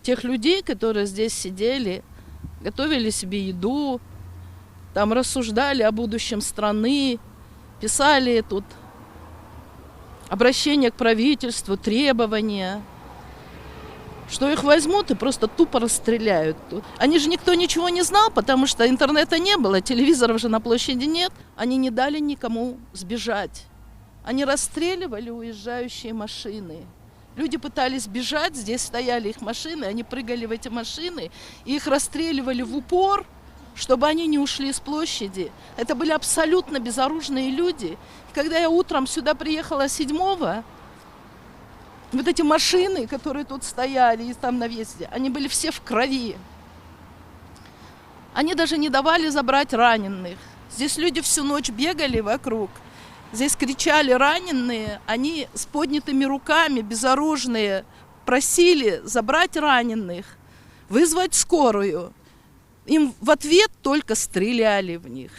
тех людей, которые здесь сидели, готовили себе еду, там рассуждали о будущем страны, писали тут обращение к правительству, требования, что их возьмут и просто тупо расстреляют. Они же никто ничего не знал, потому что интернета не было, телевизоров же на площади нет. Они не дали никому сбежать. Они расстреливали уезжающие машины. Люди пытались бежать, здесь стояли их машины, они прыгали в эти машины, и их расстреливали в упор, чтобы они не ушли с площади. Это были абсолютно безоружные люди. И когда я утром сюда приехала 7-го, вот эти машины, которые тут стояли и там на въезде, они были все в крови. Они даже не давали забрать раненых. Здесь люди всю ночь бегали вокруг. Здесь кричали раненые, они с поднятыми руками, безоружные, просили забрать раненых, вызвать скорую. Им в ответ только стреляли в них.